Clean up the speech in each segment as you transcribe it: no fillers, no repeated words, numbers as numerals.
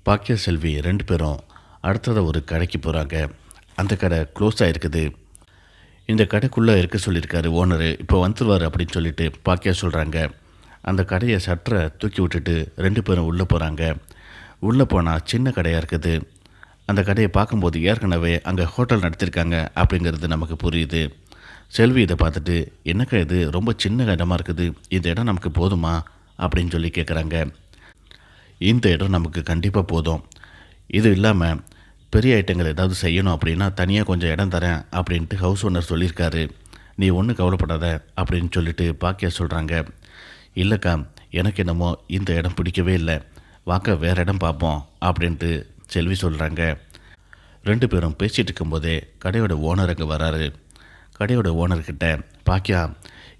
பாக்கிய செல்வி 2 பேரும் அடுத்தது ஒரு கடைக்கு போகிறாங்க. அந்த கடை க்ளோஸ் ஆகிருக்குது. இந்த கடைக்குள்ளே இருக்க சொல்லியிருக்காரு ஓனரு, இப்போ வந்துடுவார் அப்படின்னு சொல்லிட்டு பாக்கியா சொல்கிறாங்க. அந்த கடையை சட்டரை தூக்கி விட்டுட்டு 2 பேரும் உள்ளே போகிறாங்க. உள்ளே போனால் சின்ன கடையாக இருக்குது. அந்த கடையை பார்க்கும்போது ஏற்கனவே அங்கே ஹோட்டல் நடத்தியிருக்காங்க அப்படிங்கிறது நமக்கு புரியுது. செல்வி இதை பார்த்துட்டு, என்னக்கா இது ரொம்ப சின்ன இடமா இருக்குது, இந்த இடம் நமக்கு போதுமா அப்படின்னு சொல்லி கேட்குறாங்க. இந்த இடம் நமக்கு கண்டிப்பாக போதும். இது இல்லாமல் பெரிய ஐட்டங்கள் ஏதாவது செய்யணும் அப்படின்னா தனியாக கொஞ்சம் இடம் தரேன் அப்படின்ட்டு ஹவுஸ் ஓனர் சொல்லியிருக்காரு. நீ ஒன்றும் கவலைப்படாத அப்படின்னு சொல்லிட்டு பாக்கியா சொல்கிறாங்க. இல்லைக்கா, எனக்கு என்னமோ இந்த இடம் பிடிக்கவே இல்லை, வாக்க வேறு இடம் பார்ப்போம் அப்படின்ட்டு செல்வி சொல்கிறாங்க. 2 பேரும் பேசிகிட்டு இருக்கும்போதே கடையோட ஓனர் அங்கே வராரு. கடையோட ஓனர்கிட்ட, பாக்கியா,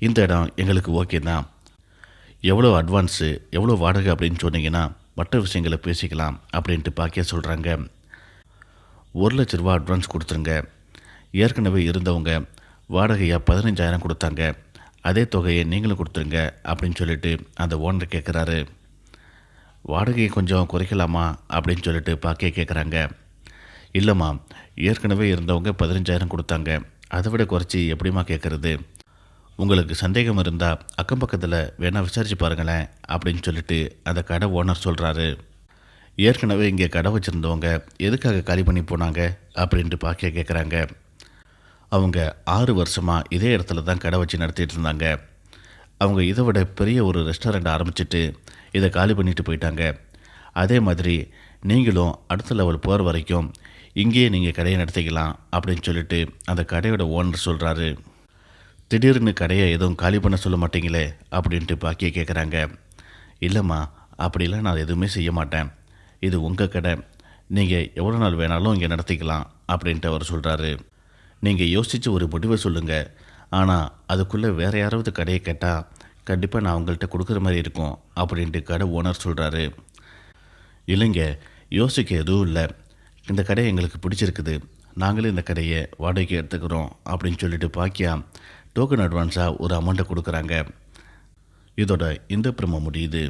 இந்த இடம் எங்களுக்கு ஓகே தான், எவ்வளோ அட்வான்ஸு எவ்வளோ வாடகை அப்படின்னு சொன்னீங்கன்னா மற்ற விஷயங்களை பேசிக்கலாம் அப்படின்ட்டு பாக்கியா சொல்கிறாங்க. 1,00,000 ரூபா அட்வான்ஸ் கொடுத்துருங்க. ஏற்கனவே இருந்தவங்க வாடகையாக 15,000 கொடுத்தாங்க, அதே தொகையை நீங்களும் கொடுத்துருங்க அப்படின்னு சொல்லிட்டு அந்த ஓனர் கேட்குறாரு. வாடகையை கொஞ்சம் குறைக்கலாமா அப்படின்னு சொல்லிட்டு பாக்கியா கேட்குறாங்க. இல்லைம்மா, ஏற்கனவே இருந்தவங்க 15,000 கொடுத்தாங்க, அதை விட குறைச்சி எப்படிமா கேட்குறது? உங்களுக்கு சந்தேகம் இருந்தால் அக்கம் பக்கத்தில் வேணால் விசாரித்து பாருங்களேன் அப்படின்னு சொல்லிட்டு அந்த கடை ஓனர் சொல்கிறாரு. ஏற்கனவே இங்கே கடை வச்சுருந்தவங்க எதுக்காக காலி பண்ணி போனாங்க அப்படின்ட்டு பாக்கியா கேட்குறாங்க. அவங்க 6 வருஷமாக இதே இடத்துல தான் கடை வச்சு நடத்திட்டு இருந்தாங்க. அவங்க இதை விட பெரிய ஒரு ரெஸ்டாரண்ட் ஆரம்பிச்சிட்டு இதை காலி பண்ணிட்டு போயிட்டாங்க. அதே மாதிரி நீங்களும் அடுத்த லெவல் போகிற வரைக்கும் இங்கேயே நீங்கள் கடையை நடத்திக்கலாம் அப்படின்னு சொல்லிட்டு அந்த கடையோட ஓனர் சொல்கிறாரு. திடீர்னு கடையை எதுவும் காலி பண்ண சொல்ல மாட்டீங்களே அப்படின்ட்டு பாக்கியா கேட்குறாங்க. இல்லைம்மா, அப்படிலாம் நான் எதுவுமே செய்ய மாட்டேன், இது உங்கள் கடை, நீங்கள் எவ்வளோ நாள் வேணாலும் இங்கே நடத்திக்கலாம் அப்படின்ட்டு அவர் சொல்கிறாரு. நீங்கள் யோசித்து ஒரு முடிவை சொல்லுங்கள், ஆனால் அதுக்குள்ளே வேறு யாராவது கடையை கேட்டால் கண்டிப்பாக நான் உங்கள்கிட்ட கொடுக்குற மாதிரி இருக்கும் அப்படின்ட்டு கடை ஓனர் சொல்கிறாரு. இல்லைங்க, யோசிக்க எதுவும் இல்லை, இந்த கடை எங்களுக்கு பிடிச்சிருக்குது, நாங்களே இந்த கடையை வாடகைக்கு எடுத்துக்கிறோம் அப்படின்னு சொல்லிட்டு பாக்கியா டோக்கன் அட்வான்ஸாக ஒரு அமௌண்ட்டை கொடுக்குறாங்க. இதோட இந்த ப்ரோமோ முடியுது.